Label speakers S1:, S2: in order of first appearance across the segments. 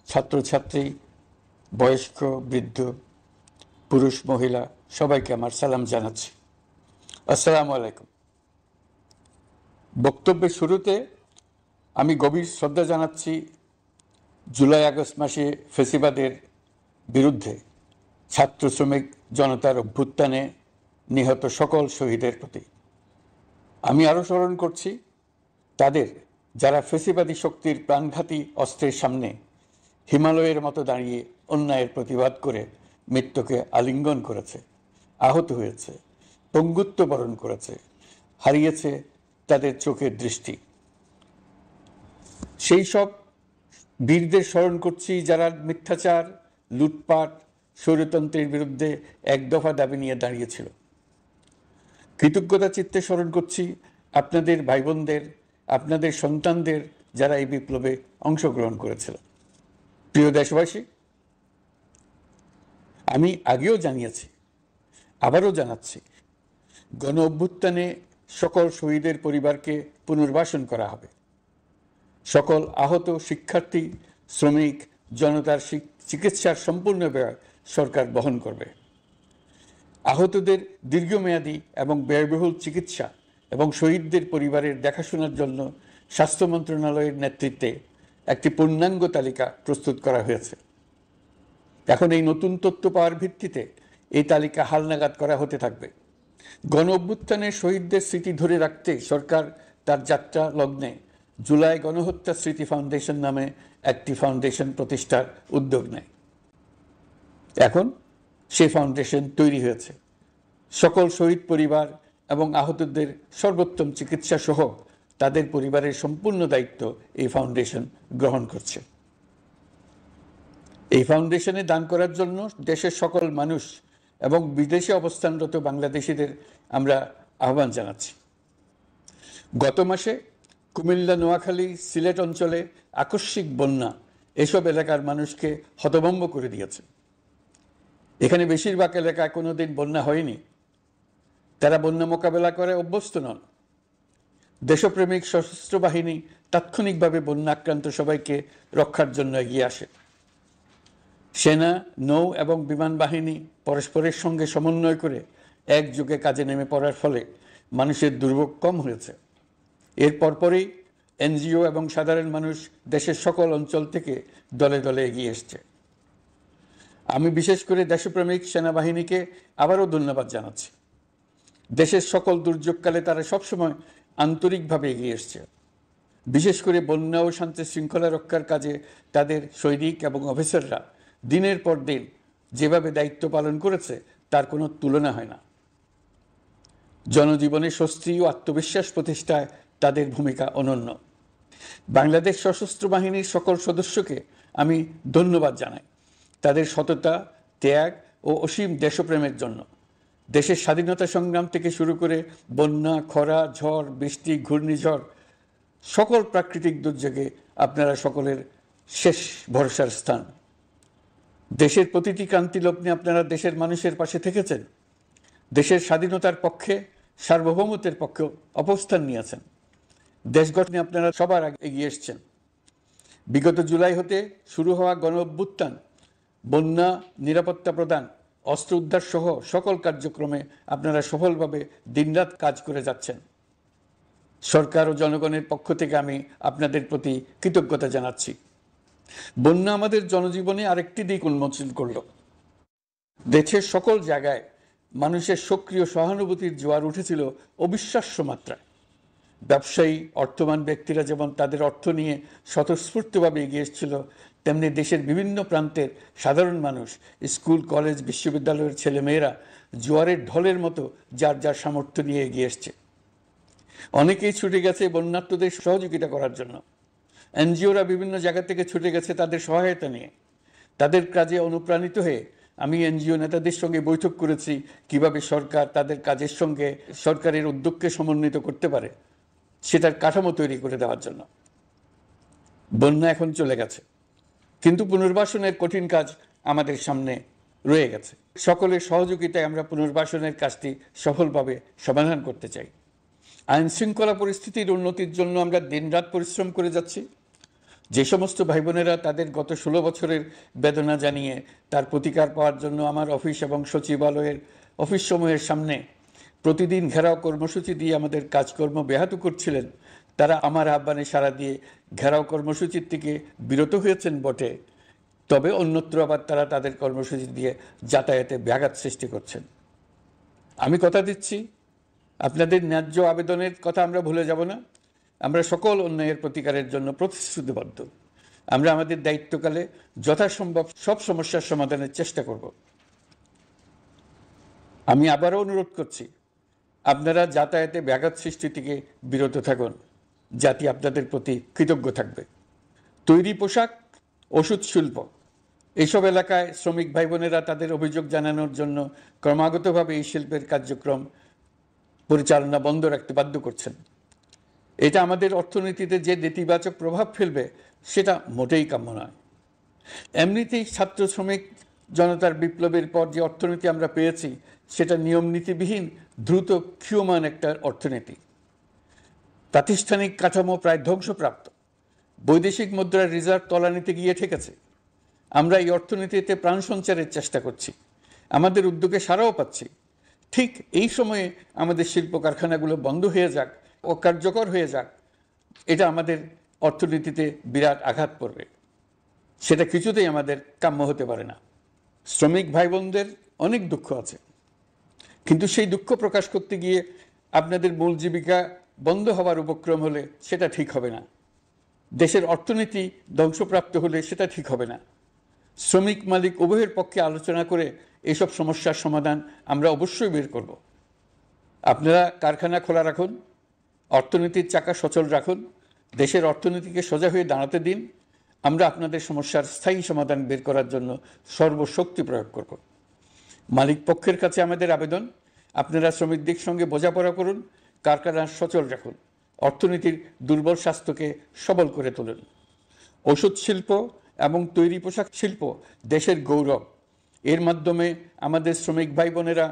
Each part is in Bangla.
S1: ছাত্রছাত্রী, বয়স্ক, বৃদ্ধ, পুরুষ, মহিলা সবাইকে আমার সালাম জানাচ্ছি। আসসালামু আলাইকুম। বক্তব্যের শুরুতে আমি গভীর শ্রদ্ধা জানাচ্ছি জুলাই আগস্ট মাসে ফ্যাসিবাদের বিরুদ্ধে ছাত্র শ্রমিক জনতার অভ্যুত্থানে নিহত সকল শহীদের প্রতি। আমি আরও স্মরণ করছি তাদের যারা ফ্যাসিবাদী শক্তির প্রাণঘাতী অস্ত্রের সামনে হিমালয়ের মতো দাঁড়িয়ে অন্যায়ের প্রতিবাদ করে মৃত্যুকে আলিঙ্গন করেছে, আহত হয়েছে, পঙ্গুত্ব বরণ করেছে, হারিয়েছে তাদের চোখের দৃষ্টি। সেই সব বীরদের স্মরণ করছি যারা মিথ্যাচার, লুটপাট, স্বৈরতন্ত্রের বিরুদ্ধে এক দফা দাবি নিয়ে দাঁড়িয়েছিল। কৃতজ্ঞতা চিত্তে স্মরণ করছি আপনাদের ভাই বোনদের, আপনাদের সন্তানদের যারা এই বিপ্লবে অংশগ্রহণ করেছিল। প্রিয় দেশবাসী, আমি আগেও জানিয়েছি, আবারও জানাচ্ছি, গণ অভ্যুত্থানে সকল শহীদের পরিবারকে পুনর্বাসন করা হবে। সকল আহত শিক্ষার্থী, শ্রমিক জনতার চিকিৎসার সম্পূর্ণ ব্যয় সরকার বহন করবে। আহতদের দীর্ঘমেয়াদী এবং ব্যয়বহুল চিকিৎসা এবং শহীদদের পরিবারের দেখাশোনার জন্য স্বাস্থ্য মন্ত্রণালয়ের নেতৃত্বে একটি পূর্ণাঙ্গ তালিকা প্রস্তুত করা হয়েছে। এখন এই নতুন তথ্য পাওয়ার ভিত্তিতে এই তালিকা হালনাগাদ করা হতে থাকবে। গণ অভ্যুত্থানের শহীদদের স্মৃতি ধরে রাখতে সরকার তার যাত্রা লগ্নে জুলাই গণহত্যা স্মৃতি ফাউন্ডেশন নামে একটি ফাউন্ডেশন প্রতিষ্ঠার উদ্যোগ নেয়। এখন সেই ফাউন্ডেশন তৈরি হয়েছে। সকল শহীদ পরিবার এবং আহতদের সর্বোত্তম চিকিৎসা সহ তাদের পরিবারের সম্পূর্ণ দায়িত্ব এই ফাউন্ডেশন গ্রহণ করছে। এই ফাউন্ডেশনে দান করার জন্য দেশের সকল মানুষ এবং বিদেশে অবস্থানরত বাংলাদেশিদের আমরা আহ্বান জানাচ্ছি। গত মাসে কুমিল্লা, নোয়াখালী, সিলেট অঞ্চলে আকস্মিক বন্যা এসব এলাকার মানুষকে হতভম্ব করে দিয়েছে। এখানে বেশিরভাগ এলাকায় কোনোদিন বন্যা হয়নি। তারা বন্যা মোকাবেলা করে অভ্যস্ত নন। দেশপ্রেমিক সশস্ত্র বাহিনী তাৎক্ষণিকভাবে বন্যা আক্রান্ত সবাইকে রক্ষার জন্য এগিয়ে আসে। সেনা, নৌ এবং বিমান বাহিনী পরস্পরের সঙ্গে সমন্বয় করে একযোগে কাজে নেমে পড়ার ফলে মানুষের দুর্ভোগ কম হয়েছে। এর পরপরই এনজিও এবং সাধারণ মানুষ দেশের সকল অঞ্চল থেকে দলে দলে এগিয়ে এসছে। আমি বিশেষ করে দেশপ্রেমিক সেনাবাহিনীকে আবারও ধন্যবাদ জানাচ্ছি। দেশের সকল দুর্যোগকালে তারা সবসময় আন্তরিকভাবে এগিয়ে এসছে। বিশেষ করে বন্যা ও শান্তি শৃঙ্খলা রক্ষার কাজে তাদের সৈনিক এবং অফিসাররা দিনের পর দিন যেভাবে দায়িত্ব পালন করেছে তার কোনো তুলনা হয় না। জনজীবনে স্বস্তি ও আত্মবিশ্বাস প্রতিষ্ঠায় তাদের ভূমিকা অনন্য। বাংলাদেশ সশস্ত্র বাহিনীর সকল সদস্যকে আমি ধন্যবাদ জানাই তাদের সততা, ত্যাগ ও অসীম দেশপ্রেমের জন্য। দেশের স্বাধীনতা সংগ্রাম থেকে শুরু করে বন্যা, খরা, ঝড়, বৃষ্টি, ঘূর্ণিঝড়, সকল প্রাকৃতিক দুর্যোগে আপনারা সকলের শেষ ভরসার স্থান। দেশের প্রতিটি ক্রান্তি লগ্নে আপনারা দেশের মানুষের পাশে থেকেছেন। দেশের স্বাধীনতার পক্ষে, সার্বভৌমত্বের পক্ষে অবস্থান নিয়েছেন। দেশ গঠনে আপনারা সবার আগে এগিয়ে এসছেন। বিগত জুলাই হতে শুরু হওয়া গণ অভ্যুত্থান, বন্যা নিরাপত্তা প্রদান, অস্ত্র উদ্ধার সহ সকল কার্যক্রমে আপনারা সফলভাবে দিনরাত কাজ করে যাচ্ছেন। সরকার ও জনগণের পক্ষ থেকে আমি আপনাদের প্রতি কৃতজ্ঞতা জানাচ্ছি। বন্যা আমাদের জনজীবনে আরেকটি দিক উন্মোচন করল। দেশের সকল জায়গায় মানুষের সক্রিয় সহানুভূতির জোয়ার উঠেছিল অবিশ্বাস্য মাত্রায়। ব্যবসায়ী, অর্থবান ব্যক্তিরা যেমন তাদের অর্থ নিয়ে স্বতঃস্ফূর্তভাবে এগিয়ে এসেছিল, তেমনি দেশের বিভিন্ন প্রান্তের সাধারণ মানুষ, স্কুল, কলেজ, বিশ্ববিদ্যালয়ের ছেলেমেয়েরা জোয়ারের ঢলের মতো যার যার সামর্থ্য নিয়ে এগিয়ে এসছে। অনেকেই ছুটে গেছে বন্যার্তদের সহযোগিতা করার জন্য। এনজিওরা বিভিন্ন জায়গা থেকে ছুটে গেছে তাদের সহায়তা নিয়ে। তাদের কাজে অনুপ্রাণিত হয়ে আমি এনজিও নেতাদের সঙ্গে বৈঠক করেছি কিভাবে সরকার তাদের কাজের সঙ্গে সরকারের উদ্যোগকে সমন্বিত করতে পারে, সেটার কাঠামো তৈরি করে দেওয়ার জন্য। বন্যা এখন চলে গেছে, কিন্তু পুনর্বাসনের কঠিন কাজ আমাদের সামনে রয়ে গেছে। সকলের সহযোগিতায় আমরা পুনর্বাসনের কাজটি সফলভাবে সমাধান করতে চাই। আইন শৃঙ্খলা পরিস্থিতির উন্নতির জন্য আমরা দিনরাত পরিশ্রম করে যাচ্ছি। যে সমস্ত ভাই বোনেরা তাদের গত 16 বছরের বেদনা জানিয়ে তার প্রতিকার পাওয়ার জন্য আমার অফিস এবং সচিবালয়ের অফিস সমূহের সামনে প্রতিদিন ঘেরাও কর্মসূচি দিয়ে আমাদের কাজকর্ম ব্যাহত করছিলেন, তারা আমার আহ্বানে সাড়া দিয়ে ঘেরাও কর্মসূচির থেকে বিরত হয়েছেন বটে, তবে অন্যত্র আবার তারা তাদের কর্মসূচি দিয়ে যাতায়াতে ব্যাঘাত সৃষ্টি করছেন। আমি কথা দিচ্ছি, আপনাদের ন্যায্য আবেদনের কথা আমরা ভুলে যাব না। আমরা সকল অন্যায়ের প্রতিকারের জন্য প্রতিশ্রুতিবদ্ধ। আমরা আমাদের দায়িত্বকালে যথাসম্ভব সব সমস্যার সমাধানের চেষ্টা করব। আমি আবারও অনুরোধ করছি, আপনারা যাতায়াতে ব্যাঘাত সৃষ্টি থেকে বিরত থাকুন। জাতি আপনাদের প্রতি কৃতজ্ঞ থাকবে। তৈরি পোশাক, ওষুধ শিল্প, এইসব এলাকায় শ্রমিক ভাই বোনেরা তাদের অভিযোগ জানানোর জন্য ক্রমাগতভাবে এই শিল্পের কার্যক্রম পরিচালনা বন্ধ রাখতে বাধ্য করছেন। এটা আমাদের অর্থনীতিতে যে নেতিবাচক প্রভাব ফেলবে সেটা মোটেই কাম্য নয়। এমনিতেই ছাত্র শ্রমিক জনতার বিপ্লবের পর যে অর্থনীতি আমরা পেয়েছি সেটা নিয়ম নীতিবিহীন দ্রুত ক্ষীয়মান একটা অর্থনীতি। প্রাতিষ্ঠানিক কাঠামো প্রায় ধ্বংসপ্রাপ্ত। বৈদেশিক মুদ্রার রিজার্ভ তলানিতে গিয়ে ঠেকেছে। আমরা এই অর্থনীতিতে প্রাণ সঞ্চারের চেষ্টা করছি, আমাদের উদ্যোগে সাড়াও পাচ্ছি। ঠিক এই সময়ে আমাদের শিল্প কারখানাগুলো বন্ধ হয়ে যাক, অকার্যকর হয়ে যাক, এটা আমাদের অর্থনীতিতে বিরাট আঘাত পড়বে। সেটা কিছুতেই আমাদের কাম্য হতে পারে না। শ্রমিক ভাই বোনদের অনেক দুঃখ আছে, কিন্তু সেই দুঃখ প্রকাশ করতে গিয়ে আপনাদের মূল জীবিকা বন্ধ হওয়ার উপক্রম হলে সেটা ঠিক হবে না। দেশের অর্থনীতি ধ্বংসপ্রাপ্ত হলে সেটা ঠিক হবে না। শ্রমিক মালিক উভয়ের পক্ষে আলোচনা করে এসব সমস্যার সমাধান আমরা অবশ্যই বের করব। আপনারা কারখানা খোলা রাখুন, অর্থনীতির চাকা সচল রাখুন, দেশের অর্থনীতিকে সোজা হয়ে দাঁড়াতে দিন। আমরা আপনাদের সমস্যার স্থায়ী সমাধান বের করার জন্য সর্বশক্তি প্রয়োগ করব। মালিক পক্ষের কাছে আমাদের আবেদন, আপনারা শ্রমিকদের সঙ্গে বোঝাপড়া করুন, কারখানা সচল রাখুন, অর্থনীতির দুর্বল স্বাস্থ্যকে সবল করে তুলুন। ওষুধ শিল্প এবং তৈরি পোশাক শিল্প দেশের গৌরব। এর মাধ্যমে আমাদের শ্রমিক ভাই বোনেরা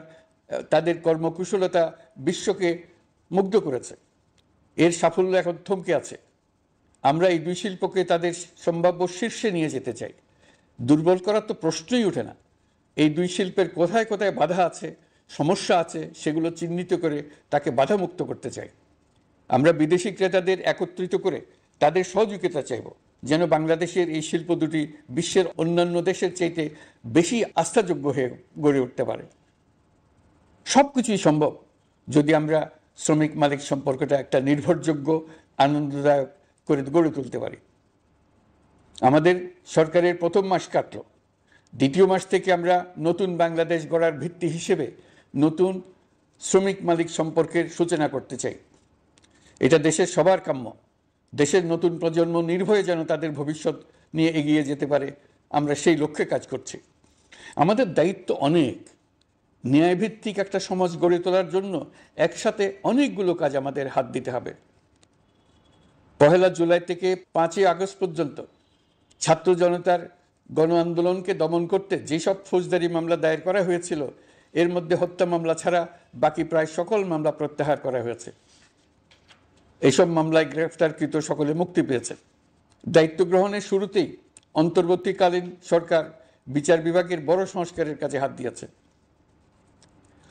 S1: তাদের কর্মকুশলতা বিশ্বকে মুগ্ধ করেছে। এর সাফল্য এখন থমকে আছে। আমরা এই দুই শিল্পকে তাদের সম্ভাব্য শীর্ষে নিয়ে যেতে চাই। দুর্বল করার তো প্রশ্নই ওঠে না। এই দুই শিল্পের কোথায় কোথায় বাধা আছে, সমস্যা আছে, সেগুলো চিহ্নিত করে তাকে বাধামুক্ত করতে চাই। আমরা বিদেশি ক্রেতাদের একত্রিত করে তাদের সহযোগিতা চাইব, যেন বাংলাদেশের এই শিল্প দুটি বিশ্বের অন্যান্য দেশের চাইতে বেশি আস্থাযোগ্য হয়ে গড়ে উঠতে পারে। সব কিছুই সম্ভব যদি আমরা শ্রমিক মালিক সম্পর্কটা একটা নির্ভরযোগ্য, আনন্দদায়ক করে গড়ে তুলতে পারি। আমাদের সরকারের প্রথম মাস কাটল, দ্বিতীয় মাস থেকে আমরা নতুন বাংলাদেশ গড়ার ভিত্তি হিসেবে নতুন শ্রমিক মালিক সম্পর্কের সূচনা করতে চাই। এটা দেশের সবার কাম্য। দেশের নতুন প্রজন্ম নির্ভয়ে যেন তাদের ভবিষ্যৎ নিয়ে এগিয়ে যেতে পারে, আমরা সেই লক্ষ্যে কাজ করছি। আমাদের দায়িত্ব অনেক। ন্যায়ভিত্তিক একটা সমাজ গড়ে তোলার জন্য একসাথে অনেকগুলো কাজ আমাদের হাত দিতে হবে। 1 জুলাই থেকে 5 আগস্ট পর্যন্ত ছাত্র জনতার গণ আন্দোলনকে দমন করতে যেসব ফৌজদারি মামলা দায়ের করা হয়েছিল, এর মধ্যে হত্যা মামলা ছাড়া বাকি প্রায় সকল মামলা প্রত্যাহার করা হয়েছে। এইসব মামলায় গ্রেফতারকৃত সকলে মুক্তি পেয়েছে। দায়িত্ব গ্রহণের শুরুতেই অন্তর্বর্তীকালীন সরকার বিচার বিভাগের বড় সংস্কারের কাজে হাত দিয়েছে।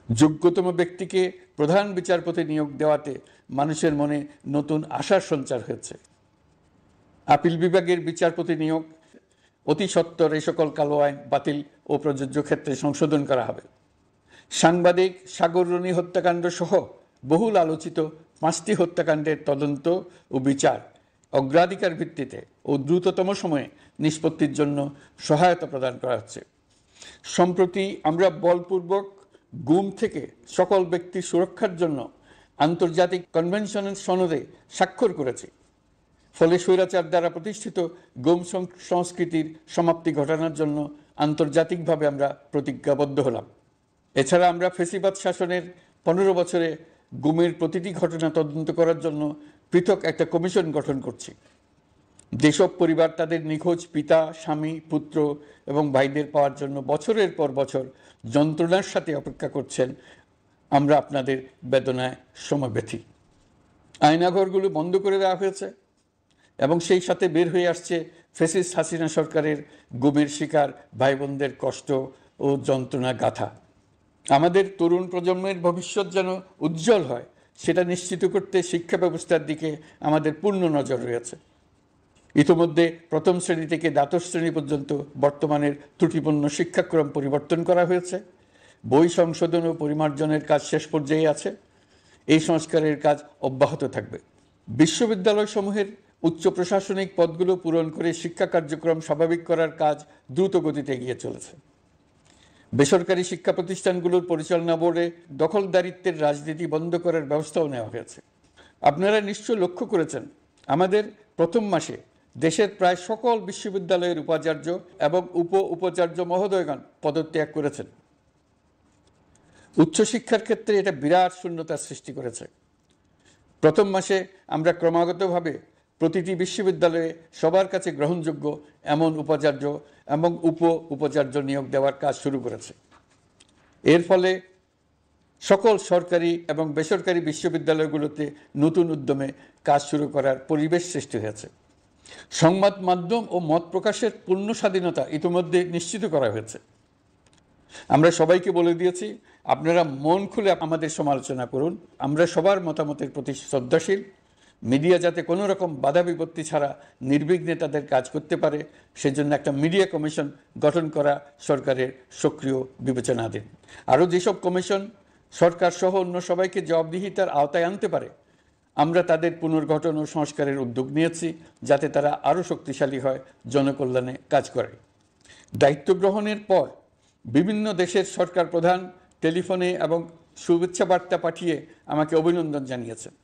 S1: যোগ্যতম ব্যক্তিকে প্রধান বিচারপতি নিয়োগ দেওয়াতে মানুষের মনে নতুন আশার সঞ্চার হয়েছে। আপিল বিভাগের বিচারপতি নিয়োগ অতি সত্বর এই সকল কালো আইন বাতিল ও প্রযোজ্য ক্ষেত্রে সংশোধন করা হবে। সাংবাদিক সাগর রনি হত্যাকাণ্ড সহ বহুল আলোচিত 5টি হত্যাকাণ্ডের তদন্ত ও বিচার অগ্রাধিকার ভিত্তিতে ও দ্রুততম সময়ে নিষ্পত্তির জন্য সহায়তা প্রদান করা হচ্ছে। সম্প্রতি আমরা বলপূর্বক গুম থেকে সকল ব্যক্তির সুরক্ষার জন্য আন্তর্জাতিক কনভেনশনের সনদে স্বাক্ষর করেছি। ফলে স্বৈরাচার দ্বারা প্রতিষ্ঠিত গুম সংস্কৃতির সমাপ্তি ঘটানোর জন্য আন্তর্জাতিকভাবে আমরা প্রতিজ্ঞাবদ্ধ হলাম। এছাড়া আমরা ফেসিবাদ শাসনের 15 বছরে গুমের প্রতিটি ঘটনা তদন্ত করার জন্য পৃথক একটা কমিশন গঠন করছি। যেসব পরিবার তাদের নিখোঁজ পিতা, স্বামী, পুত্র এবং ভাইদের পাওয়ার জন্য বছরের পর বছর যন্ত্রণার সাথে অপেক্ষা করছেন, আমরা আপনাদের বেদনায় সমবেথী। আয়নাঘরগুলো বন্ধ করে দেওয়া হয়েছে। এবং সেই সাথে বের হয়ে আসছে ফ্যাসিস্ট হাসিনা সরকারের গুমের শিকার ভাই বোনদের কষ্ট ও যন্ত্রণা গাথা। আমাদের তরুণ প্রজন্মের ভবিষ্যৎ যেন উজ্জ্বল হয় সেটা নিশ্চিত করতে শিক্ষা ব্যবস্থার দিকে আমাদের পূর্ণ নজর রয়েছে। ইতোমধ্যে প্রথম শ্রেণী থেকে দ্বাদশ শ্রেণী পর্যন্ত বর্তমানের ত্রুটিপূর্ণ শিক্ষাক্রম পরিবর্তন করা হয়েছে। বই সংশোধন ও পরিমার্জনের কাজ শেষ পর্যায়ে আছে। এই সংস্কারের কাজ অব্যাহত থাকবে। বিশ্ববিদ্যালয়সমূহের উচ্চ প্রশাসনিক পদগুলো পূরণ করে শিক্ষা কার্যক্রম স্বাভাবিক করার কাজ দ্রুত গতিতে এগিয়ে চলেছে। বেসরকারি শিক্ষা প্রতিষ্ঠানগুলোর পরিচালনা বোর্ডে দখলদারিত্বের রাজনীতি বন্ধ করার ব্যবস্থাও নেওয়া হয়েছে। আপনারা নিশ্চয় লক্ষ্য করেছেন, আমাদের প্রথম মাসে দেশের প্রায় সকল বিশ্ববিদ্যালয়ের উপাচার্য এবং উপাচার্য মহোদয়গণ পদত্যাগ করেছেন। উচ্চশিক্ষার ক্ষেত্রে এটা বিরাট শূন্যতার সৃষ্টি করেছে। প্রথম মাসে আমরা ক্রমাগতভাবে প্রতিটি বিশ্ববিদ্যালয়ে সবার কাছে গ্রহণযোগ্য এমন উপাচার্য এবং উপাচার্য নিয়োগ দেওয়ার কাজ শুরু করেছে। এর ফলে সকল সরকারি এবং বেসরকারি বিশ্ববিদ্যালয়গুলোতে নতুন উদ্যমে কাজ শুরু করার পরিবেশ সৃষ্টি হয়েছে। সংবাদ মাধ্যম ও মত প্রকাশের পূর্ণ স্বাধীনতা ইতিমধ্যে নিশ্চিত করা হয়েছে। আমরা সবাইকে বলে দিয়েছি, আপনারা মন খুলে আমাদের সমালোচনা করুন, আমরা সবার মতামতের প্রতি শ্রদ্ধাশীল। মিডিয়া যাতে কোনো রকম বাধা বিপত্তি ছাড়া নির্বিঘ্নে তাদের কাজ করতে পারে সেজন্য একটা মিডিয়া কমিশন গঠন করা সরকারের সক্রিয় বিবেচনাধীন। আরও যেসব কমিশন সরকার সহ অন্য সবাইকে জবাবদিহিতার আওতায় আনতে পারে আমরা তাদের পুনর্গঠন ও সংস্কারের উদ্যোগ নিয়েছি, যাতে তারা আরও শক্তিশালী হয়, জনকল্যাণে কাজ করে। দায়িত্ব গ্রহণের পর বিভিন্ন দেশের সরকার প্রধান টেলিফোনে এবং শুভেচ্ছা বার্তা পাঠিয়ে আমাকে অভিনন্দন জানিয়েছেন।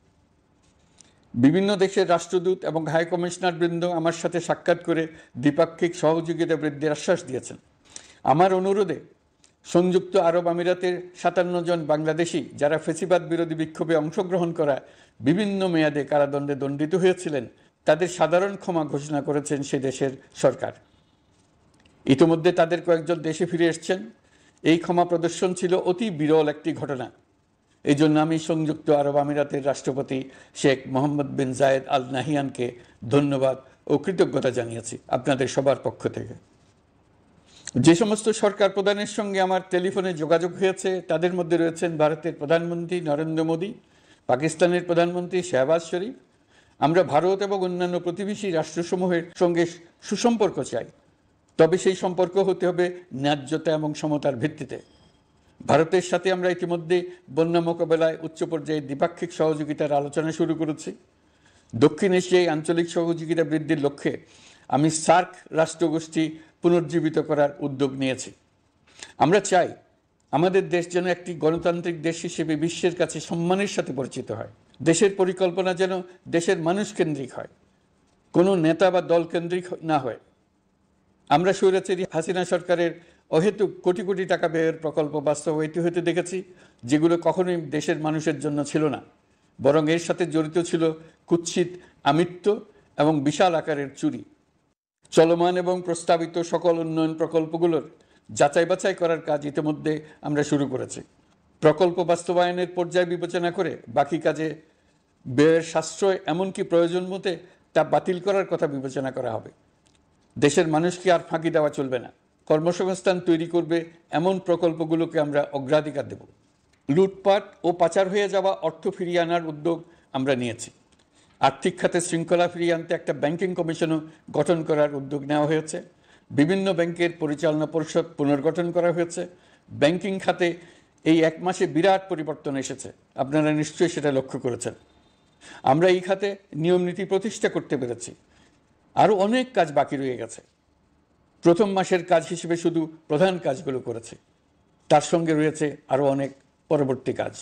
S1: বিভিন্ন দেশের রাষ্ট্রদূত এবং হাই কমিশনার বৃন্দ আমার সাথে সাক্ষাৎ করে দ্বিপাক্ষিক সহযোগিতা বৃদ্ধির আশ্বাস দিয়েছেন। আমার অনুরোধে সংযুক্ত আরব আমিরাতের 57 জন বাংলাদেশি যারা ফ্যাসিবাদ বিরোধী বিক্ষোভে অংশগ্রহণ করা বিভিন্ন মেয়াদে কারাদণ্ডে দণ্ডিত হয়েছিলেন তাদের সাধারণ ক্ষমা ঘোষণা করেছেন সে দেশের সরকার। ইতিমধ্যে তাদের কয়েকজন দেশে ফিরে এসেছেন। এই ক্ষমা প্রদর্শন ছিল অতি বিরল একটি ঘটনা। এই জন্য আমি সংযুক্ত আরব আমিরাতের রাষ্ট্রপতি শেখ মোহাম্মদ বিন জায়েদ আল নাহিয়ানকে ধন্যবাদ ও কৃতজ্ঞতা জানিয়েছি আপনাদের সবার পক্ষ থেকে। যে সমস্ত সরকার প্রধানের সঙ্গে আমার টেলিফোনে যোগাযোগ হয়েছে তাদের মধ্যে রয়েছেন ভারতের প্রধানমন্ত্রী নরেন্দ্র মোদী, পাকিস্তানের প্রধানমন্ত্রী শাহবাজ শরীফ। আমরা ভারত এবং অন্যান্য প্রতিবেশী রাষ্ট্রসমূহের সঙ্গে সুসম্পর্ক চাই, তবে সেই সম্পর্ক হতে হবে ন্যায্যতা এবং সমতার ভিত্তিতে। ভারতের সাথে আমরা ইতিমধ্যে বন্যা মোকাবেলায় উচ্চ পর্যায়ে দ্বিপাক্ষিক সহযোগিতার আলোচনা শুরু করেছি। দক্ষিণ এশিয়ায় আঞ্চলিক সহযোগিতা বৃদ্ধির লক্ষ্যে আমি সার্ক রাষ্ট্রগোষ্ঠী পুনর্জীবিত করার উদ্যোগ নিয়েছি। আমরা চাই আমাদের দেশ যেন একটি গণতান্ত্রিক দেশ হিসেবে বিশ্বের কাছে সম্মানের সাথে পরিচিত হয়। দেশের পরিকল্পনা যেন দেশের মানুষ কেন্দ্রিক হয়, কোনো নেতা বা দল কেন্দ্রিক না হয়। আমরা স্বৈরাচারী হাসিনা সরকারের অহেতুক কোটি কোটি টাকা ব্যয়ের প্রকল্প বাস্তবায়িত হতে দেখেছি, যেগুলো কখনোই দেশের মানুষের জন্য ছিল না, বরং এর সাথে জড়িত ছিল কুৎসিত আমিত্ব এবং বিশাল আকারের চুরি। চলমান এবং প্রস্তাবিত সকল উন্নয়ন প্রকল্পগুলোর যাচাই বাছাই করার কাজ ইতিমধ্যে আমরা শুরু করেছি। প্রকল্প বাস্তবায়নের পর্যায় বিবেচনা করে বাকি কাজে ব্যয়ের সাশ্রয় এমনকি প্রয়োজন মতে তা বাতিল করার কথা বিবেচনা করা হবে। দেশের মানুষকে আর ফাঁকি দেওয়া চলবে না। কর্মসংস্থান তৈরি করবে এমন প্রকল্পগুলোকে আমরা অগ্রাধিকার দেব। লুটপাট ও পাচার হয়ে যাওয়া অর্থ ফিরিয়ে আনার উদ্যোগ আমরা নিয়েছি। আর্থিক খাতে শৃঙ্খলা ফিরিয়ে আনতে একটা ব্যাংকিং কমিশনও গঠন করার উদ্যোগ নেওয়া হয়েছে। বিভিন্ন ব্যাংকের পরিচালনা পরিষদ পুনর্গঠন করা হয়েছে। ব্যাংকিং খাতে এই এক মাসে বিরাট পরিবর্তন এসেছে, আপনারা নিশ্চয়ই সেটা লক্ষ্য করেছেন। আমরা এই খাতে নিয়মনীতি প্রতিষ্ঠা করতে পেরেছি। আরও অনেক কাজ বাকি রয়ে গেছে। প্রথম মাসের কাজ হিসেবে শুধু প্রধান কাজগুলো করেছে, তার সঙ্গে রয়েছে আরও অনেক পরবর্তী কাজ।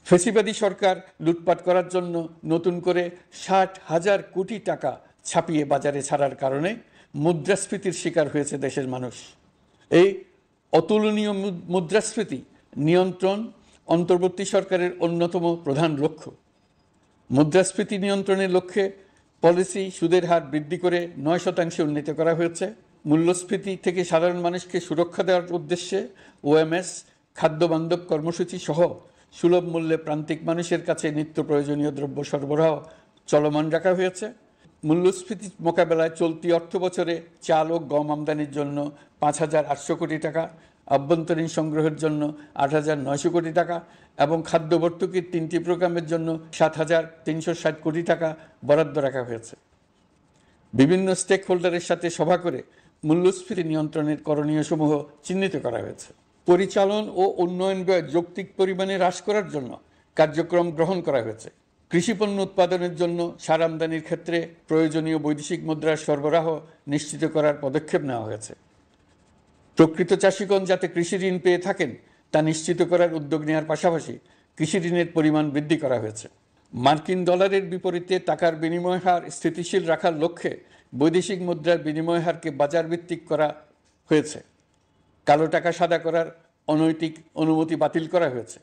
S1: ফ্যাসিবাদী সরকার লুটপাট করার জন্য নতুন করে 60,000 কোটি টাকা ছাপিয়ে বাজারে ছাড়ার কারণে মুদ্রাস্ফীতির শিকার হয়েছে দেশের মানুষ। এই অতুলনীয় মুদ্রাস্ফীতি নিয়ন্ত্রণ অন্তর্বর্তী সরকারের অন্যতম প্রধান লক্ষ্য। মুদ্রাস্ফীতি নিয়ন্ত্রণের লক্ষ্যে পলিসি সুদের হার বৃদ্ধি করে 9% উন্নীত করা হয়েছে। মূল্যস্ফীতি থেকে সাধারণ মানুষকে সুরক্ষা দেওয়ার উদ্দেশ্যে ওএমএস খাদ্য বান্ধব কর্মসূচি সহ সুলভ মূল্যে প্রান্তিক মানুষের কাছে নিত্য প্রয়োজনীয় দ্রব্য সরবরাহ চলমান রাখা হয়েছে। মূল্যস্ফীতি মোকাবেলায় চলতি অর্থ বছরে চাল ও গম আমদানির জন্য 5,800 কোটি টাকা, আভ্যন্তরীণ সংগ্রহের জন্য 8,900 কোটি টাকা এবং খাদ্য ভর্তুকির 3টি প্রোগ্রামের জন্য 7,360 কোটি টাকা বরাদ্দ রাখা হয়েছে। বিভিন্ন স্টেক হোল্ডারের সাথে সভা করে মূল্যস্ফীতি নিয়ন্ত্রণের করণীয়সমূহ চিহ্নিত করা হয়েছে। পরিচালন ও উন্নয়ন ব্যয় যৌক্তিক পরিমাণে হ্রাস করার জন্য কার্যক্রম গ্রহণ করা হয়েছে। কৃষিপণ্য উৎপাদনের জন্য সার আমদানির ক্ষেত্রে প্রয়োজনীয় বৈদেশিক মুদ্রার সরবরাহ নিশ্চিত করার পদক্ষেপ নেওয়া হয়েছে। প্রকৃত চাষিগণ যাতে কৃষি ঋণ পেয়ে থাকেন তা নিশ্চিত করার উদ্যোগ নেওয়ার পাশাপাশি কৃষি ঋণের পরিমাণ বৃদ্ধি করা হয়েছে। মার্কিন ডলারের বিপরীতে টাকার বিনিময় হার স্থিতিশীল রাখার লক্ষ্যে বৈদেশিক মুদ্রার বিনিময় হারকে বাজারভিত্তিক করা হয়েছে। কালো টাকা সাদা করার অনৈতিক অনুমতি বাতিল করা হয়েছে।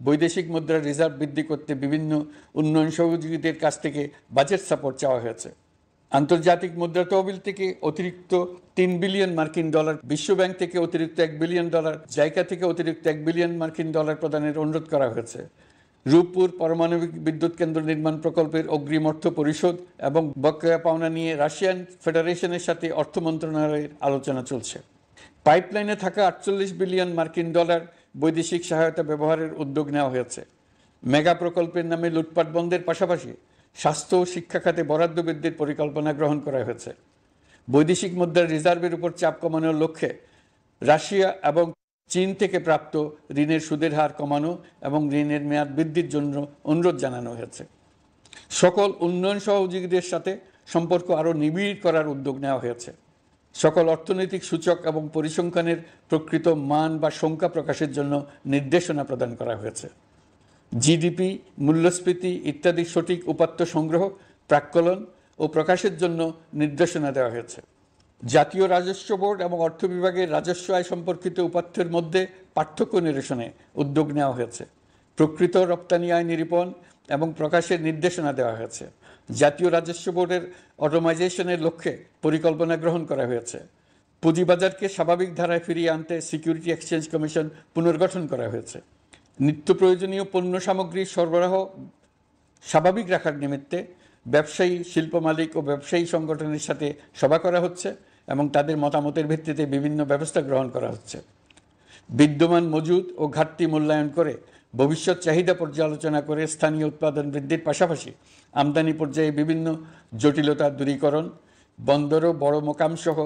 S1: বৈদেশিক মুদ্রার রিজার্ভ বৃদ্ধি করতে বিভিন্ন উন্নয়ন সহযোগীদের কাছ থেকে বাজেট সাপোর্ট চাওয়া হয়েছে। আন্তর্জাতিক মুদ্রা তহবিল থেকে অতিরিক্ত 3 বিলিয়ন মার্কিন ডলার, বিশ্বব্যাংক থেকে অতিরিক্ত 1 বিলিয়ন ডলার, জাইকা থেকে অতিরিক্ত 1 বিলিয়ন মার্কিন ডলার প্রদানের অনুরোধ করা হয়েছে। রূপপুর পারমাণবিক বিদ্যুৎ কেন্দ্র নির্মাণ প্রকল্পের অগ্রিম অর্থ পরিশোধ এবং বকেয়া পাওনা নিয়ে রাশিয়ান ফেডারেশনের সাথে অর্থ মন্ত্রণালয়ের আলোচনা চলছে। পাইপলাইনে থাকা 48 বিলিয়ন মার্কিন ডলার বৈদেশিক সহায়তা ব্যবহারের উদ্যোগ নেওয়া হয়েছে। মেগা প্রকল্পের নামে লুটপাট বন্ধের পাশাপাশি স্বাস্থ্য ও শিক্ষা খাতে বরাদ্দ বৃদ্ধির পরিকল্পনা গ্রহণ করা হয়েছে। বৈদেশিক মুদ্রার রিজার্ভের উপর চাপ কমানোর লক্ষ্যে রাশিয়া এবং চীন থেকে প্রাপ্ত ঋণের সুদের হার কমানো এবং ঋণের মেয়াদ বৃদ্ধির জন্য অনুরোধ জানানো হয়েছে। সকল উন্নয়ন সহযোগীদের সাথে সম্পর্ক আরও নিবিড় করার উদ্যোগ নেওয়া হয়েছে। সকল অর্থনৈতিক সূচক এবং পরিসংখ্যানের প্রকৃত মান বা সংখ্যা প্রকাশের জন্য নির্দেশনা প্রদান করা হয়েছে। জিডিপি, মূল্যস্ফীতি ইত্যাদি সঠিক উপাত্ত সংগ্রহ, প্রাক্কলন ও প্রকাশের জন্য নির্দেশনা দেওয়া হয়েছে। জাতীয় রাজস্ব বোর্ড এবং অর্থ বিভাগের রাজস্ব আয় সম্পর্কিত উপাত্তের মধ্যে পার্থক্য নিরসনে উদ্যোগ নেওয়া হয়েছে। প্রকৃত রপ্তানি আয় নিরূপণ এবং প্রকাশের নির্দেশনা দেওয়া হয়েছে। জাতীয় রাজস্ব বোর্ডের অটোমাইজেশনের লক্ষ্যে পরিকল্পনা গ্রহণ করা হয়েছে। পুঁজিবাজারকে স্বাভাবিক ধারায় ফিরিয়ে আনতে সিকিউরিটি এক্সচেঞ্জ কমিশন পুনর্গঠন করা হয়েছে। নিত্য প্রয়োজনীয় পণ্য সামগ্রীর সরবরাহ স্বাভাবিক রাখার নিমিত্তে ব্যবসায়ী, শিল্প মালিক ও ব্যবসায়ী সংগঠনের সাথে সভা করা হচ্ছে এবং তাদের মতামতের ভিত্তিতে বিভিন্ন ব্যবস্থা গ্রহণ করা হচ্ছে। বিদ্যমান মজুদ ও ঘাটতি মূল্যায়ন করে ভবিষ্যৎ চাহিদা পর্যালোচনা করে স্থানীয় উৎপাদন বৃদ্ধির পাশাপাশি আমদানি পর্যায়ে বিভিন্ন জটিলতা দূরীকরণ, বন্দর ও বড় মোকামসহ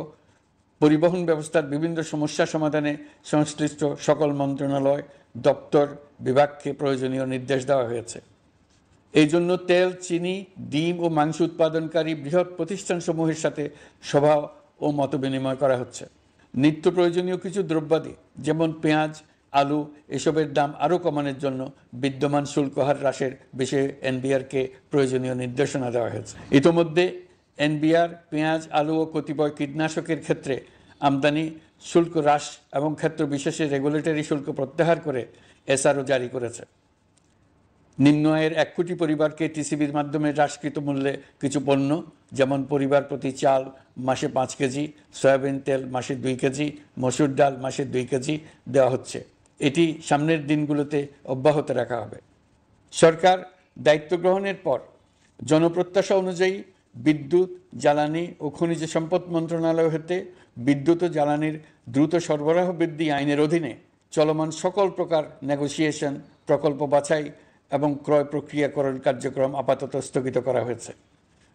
S1: পরিবহন ব্যবস্থার বিভিন্ন সমস্যা সমাধানে সংশ্লিষ্ট সকল মন্ত্রণালয়, দপ্তর, বিভাগকে প্রয়োজনীয় নির্দেশ দেওয়া হয়েছে। এই জন্য তেল, চিনি, ডিম ও মাংস উৎপাদনকারী বৃহৎ প্রতিষ্ঠানসমূহের সাথে সভা ও মতবিনিময় করা হচ্ছে। নিত্য প্রয়োজনীয় কিছু দ্রব্যাদি যেমন পেঁয়াজ, আলু এসবের দাম আরও কমানোর জন্য বিদ্যমান শুল্ক হার হ্রাসের বিষয়ে এনবিআরকে প্রয়োজনীয় নির্দেশনা দেওয়া হয়েছে। ইতোমধ্যে এনবিআর পেঁয়াজ, আলু ও কতিপয় কীটনাশকের ক্ষেত্রে আমদানি শুল্ক হ্রাস এবং ক্ষেত্র বিশেষে রেগুলেটরি শুল্ক প্রত্যাহার করে এসআরও জারি করেছে। নিম্ন আয়ের 1 কোটি পরিবারকে টিসিবির মাধ্যমে হ্রাসকৃত মূল্যে কিছু পণ্য যেমন পরিবার প্রতি চাল মাসে 5 কেজি, সয়াবিন তেল মাসে 2 কেজি, মসুর ডাল মাসে 2 কেজি দেওয়া হচ্ছে। এটি সামনের দিনগুলোতে অব্যাহত রাখা হবে। সরকার দায়িত্ব গ্রহণের পর জনপ্রত্যাশা অনুযায়ী বিদ্যুৎ, জ্বালানি ও খনিজ সম্পদ মন্ত্রণালয় হতে বিদ্যুৎ ও জ্বালানির দ্রুত সরবরাহ বৃদ্ধি আইনের অধীনে চলমান সকল প্রকার নেগোসিয়েশন, প্রকল্প বাছাই এবং ক্রয় প্রক্রিয়াকরণ কার্যক্রম আপাতত স্থগিত করা হয়েছে।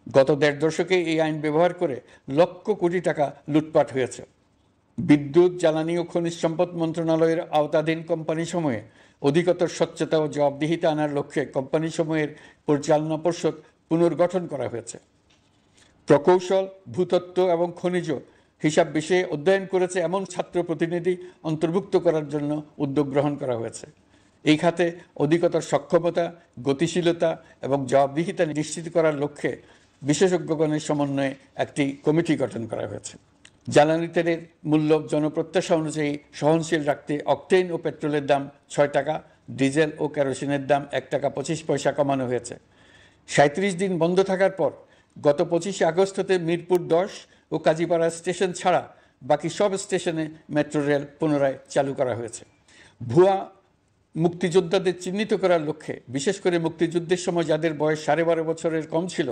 S1: গত 1.5 দশকে এই আইন ব্যবহার করে লক্ষ কোটি টাকা লুটপাট হয়েছে। বিদ্যুৎ, জ্বালানি ও খনিজ সম্পদ মন্ত্রণালয়ের আওতাধীন কোম্পানিসমূহে অধিকতর স্বচ্ছতা ও জবাবদিহিতা আনার লক্ষ্যে কোম্পানিসমূহের পরিচালনা পর্ষদ পুনর্গঠন করা হয়েছে। প্রকৌশল, ভূতত্ত্ব এবং খনিজ হিসাব বিষয়ে অধ্যয়ন করেছে এমন ছাত্র প্রতিনিধি অন্তর্ভুক্ত করার জন্য উদ্যোগ গ্রহণ করা হয়েছে। এই খাতে অধিকতর সক্ষমতা, গতিশীলতা এবং জবাবদিহিতা নিশ্চিত করার লক্ষ্যে বিশেষজ্ঞগণের সমন্বয়ে একটি কমিটি গঠন করা হয়েছে। জ্বালানি তেলের মূল্য জনপ্রত্যাশা অনুযায়ী সহনশীল রাখতে অকটেন ও পেট্রোলের দাম 6 টাকা, ডিজেল ও কেরোসিনের দাম 1 টাকা 25 পয়সা কমানো হয়েছে। 37 দিন বন্ধ থাকার পর গত 25 আগস্ট হতে মিরপুর 10 ও কাজীপাড়া স্টেশন ছাড়া বাকি সব স্টেশনে মেট্রো রেল পুনরায় চালু করা হয়েছে। ভুয়া মুক্তিযোদ্ধাদের চিহ্নিত করার লক্ষ্যে বিশেষ করে মুক্তিযুদ্ধের সময় যাদের বয়স 12.5 বছরের কম ছিল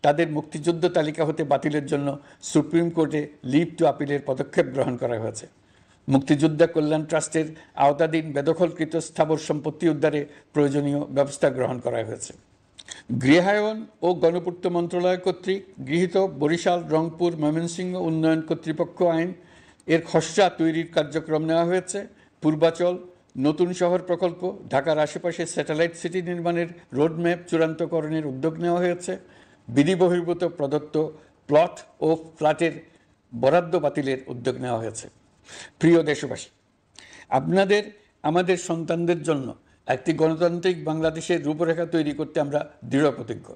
S1: তাদের মুক্তিযুদ্ধ তালিকা হতে বাতিলের জন্য সুপ্রিম কোর্টে লিভ টু আপিলের পদক্ষেপ গ্রহণ করা হয়েছে। মুক্তিযোদ্ধা কল্যাণ ট্রাস্টের আওতাধীন বেদখলকৃত স্থাবর সম্পত্তি উদ্ধারে প্রয়োজনীয় ব্যবস্থা গ্রহণ করা হয়েছে। গৃহায়ন ও গণপূর্ত মন্ত্রণালয় কর্তৃক গৃহীত বরিশাল, রংপুর, ময়মনসিংহ উন্নয়ন কর্তৃপক্ষ আইন এর খসড়া তৈরির কার্যক্রম নেওয়া হয়েছে। পূর্বাচল নতুন শহর প্রকল্প, ঢাকার আশেপাশে স্যাটেলাইট সিটি নির্মাণের রোডম্যাপ চূড়ান্তকরণের উদ্যোগ নেওয়া হয়েছে। বিধি বহির্ভূত প্রদত্ত প্লট ও ফ্ল্যাটের বরাদ্দ বাতিলের উদ্যোগ নেওয়া হয়েছে। প্রিয় দেশবাসী, আপনাদের আমাদের সন্তানদের জন্য একটি গণতান্ত্রিক বাংলাদেশের রূপরেখা তৈরি করতে আমরা দৃঢ় প্রতিজ্ঞ।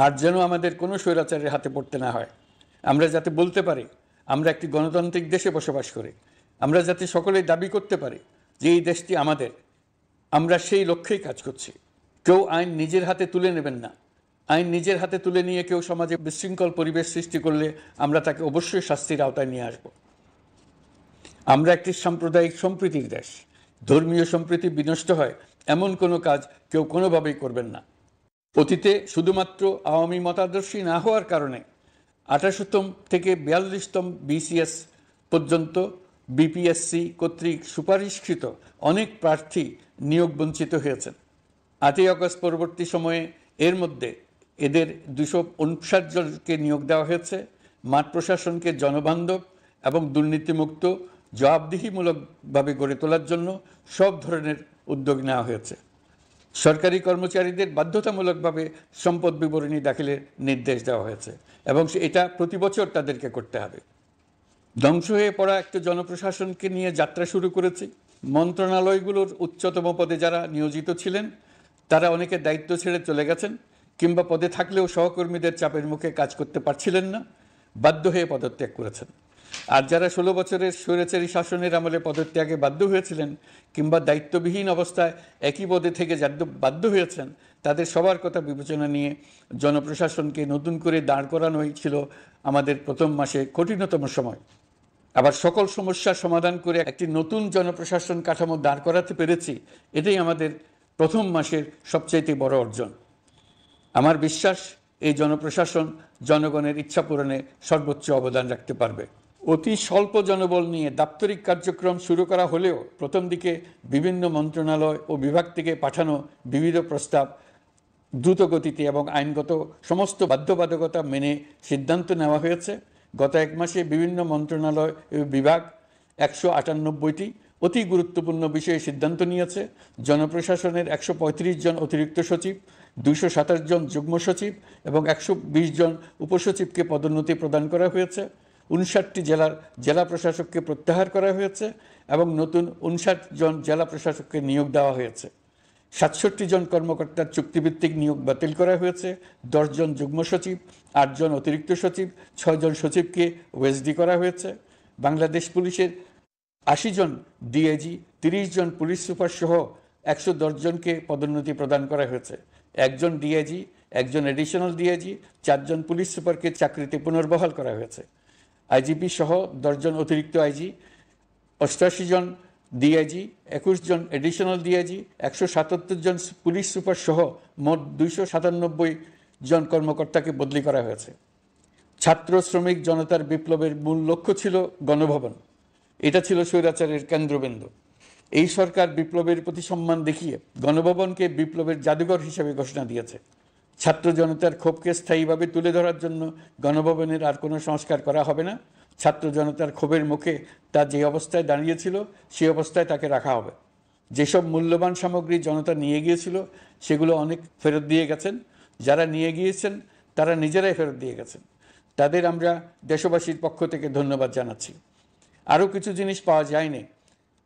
S1: আর যেন আমাদের কোনো স্বৈরাচারের হাতে পড়তে না হয়। আমরা যাতে বলতে পারি আমরা একটি গণতান্ত্রিক দেশে বসবাস করি। আমরা যাতে সকলেই দাবি করতে পারি যে এই দেশটি আমাদের। আমরা সেই লক্ষ্যেই কাজ করছি। কেউ আইন নিজের হাতে তুলে নেবেন না। আইন নিজের হাতে তুলে নিয়ে কেউ সমাজে বিশৃঙ্খল পরিবেশ সৃষ্টি করলে আমরা তাকে অবশ্যই শাস্তির আওতায় নিয়ে আসব। আমরা একটি সাম্প্রদায়িক সম্প্রীতির দেশ। ধর্মীয় সম্প্রীতি বিনষ্ট হয় এমন কোনো কাজ কেউ কোনোভাবেই করবেন না। অতীতে শুধুমাত্র আওয়ামী মতাদর্শী না হওয়ার কারণে 18তম থেকে 42তম BCS পর্যন্ত BPSC কর্তৃক সুপারিশকৃত অনেক প্রার্থী নিয়োগ বঞ্চিত হয়েছেন। 8ই আগস্ট পরবর্তী সময়ে এর মধ্যে এদের 259 জনকে নিয়োগ দেওয়া হয়েছে। মাঠ প্রশাসনকে জনবান্ধব এবং দুর্নীতিমুক্ত জবাবদিহিমূলকভাবে গড়ে তোলার জন্য সব ধরনের উদ্যোগ নেওয়া হয়েছে। সরকারি কর্মচারীদের বাধ্যতামূলকভাবে সম্পদ বিবরণী দাখিলের নির্দেশ দেওয়া হয়েছে এবং এটা প্রতি বছর তাদেরকে করতে হবে। ধ্বংস হয়ে পড়া একটা জনপ্রশাসনকে নিয়ে যাত্রা শুরু করেছি। মন্ত্রণালয়গুলোর উচ্চতম পদে যারা নিয়োজিত ছিলেন তারা অনেকে দায়িত্ব ছেড়ে চলে গেছেন, কিংবা পদে থাকলেও সহকর্মীদের চাপের মুখে কাজ করতে পারছিলেন না, বাধ্য হয়ে পদত্যাগ করেছেন। আর যারা 16 বছরের স্বৈরাচারী শাসনের আমলে পদত্যাগে বাধ্য হয়েছিলেন কিংবা দায়িত্ববিহীন অবস্থায় একই পদে থেকে বাধ্য হয়েছেন, তাদের সবার কথা বিবেচনা নিয়ে জনপ্রশাসনকে নতুন করে দাঁড় করানোই ছিল আমাদের প্রথম মাসে কঠিনতম সময়। আবার সকল সমস্যার সমাধান করে একটি নতুন জনপ্রশাসন কাঠামো দাঁড় করাতে পেরেছি, এটাই আমাদের প্রথম মাসের সবচাইতে বড় অর্জন। আমার বিশ্বাস এই জনপ্রশাসন জনগণের ইচ্ছা পূরণে সর্বোচ্চ অবদান রাখতে পারবে। অতি স্বল্প জনবল নিয়ে দাপ্তরিক কার্যক্রম শুরু করা হলেও প্রথম দিকে বিভিন্ন মন্ত্রণালয় ও বিভাগ থেকে পাঠানো বিবিধ প্রস্তাব দ্রুত গতিতে এবং আইনগত সমস্ত বাধ্যবাধকতা মেনে সিদ্ধান্ত নেওয়া হয়েছে। গত 1 মাসে বিভিন্ন মন্ত্রণালয় ও বিভাগ 198টি অতি গুরুত্বপূর্ণ বিষয়ে সিদ্ধান্ত নিয়েছে। জনপ্রশাসনের 135 জন অতিরিক্ত সচিব, 227 জন যুগ্ম সচিব এবং 120 জন উপসচিবকে পদোন্নতি প্রদান করা হয়েছে। 59টি জেলা প্রশাসককে প্রত্যাহার করা হয়েছে এবং নতুন 59 জন জেলা প্রশাসককে নিয়োগ দেওয়া হয়েছে। 67 জন কর্মকর্তার চুক্তিভিত্তিক নিয়োগ বাতিল করা হয়েছে। 10 জন যুগ্ম সচিব, 8 জন অতিরিক্ত সচিব, 6 জন সচিবকে ওএসডি করা হয়েছে। বাংলাদেশ পুলিশের 80 জন ডিআইজি, 30 জন পুলিশ সুপার সহ 110 জনকে পদোন্নতি প্রদান করা হয়েছে। 1 জন ডিআইজি, 1 জন এডিশনাল ডিআইজি, 4 জন পুলিশ সুপারকে চাকরিতে পুনর্বহাল করা হয়েছে। আইজিপি সহ 10 জন অতিরিক্ত আইজি, 88 জন ডিআইজি, 21 জন এডিশনাল ডিআইজি, 177 জন পুলিশ সুপার সহ মোট 297 জন কর্মকর্তাকে বদলি করা হয়েছে। ছাত্র শ্রমিক জনতার বিপ্লবের মূল লক্ষ্য ছিল গণভবন। এটা ছিল স্বৈরাচারের কেন্দ্রবিন্দু। এই সরকার বিপ্লবের প্রতি সম্মান দেখিয়ে গণভবনকে বিপ্লবের জাদুঘর হিসেবে ঘোষণা দিয়েছে। ছাত্র জনতার ক্ষোভকে স্থায়ীভাবে তুলে ধরার জন্য গণভবনের আর কোনো সংস্কার করা হবে না। ছাত্র জনতার ক্ষোভের মুখে তা যে অবস্থায় দাঁড়িয়েছিল সেই অবস্থায় তাকে রাখা হবে। যেসব মূল্যবান সামগ্রী জনতা নিয়ে গিয়েছিল সেগুলো অনেক ফেরত দিয়ে গেছেন। যারা নিয়ে গিয়েছেন তারা নিজেরাই ফেরত দিয়ে গেছেন। তাদের আমরা দেশবাসীর পক্ষ থেকে ধন্যবাদ জানাচ্ছি। আরও কিছু জিনিস পাওয়া যায়নি।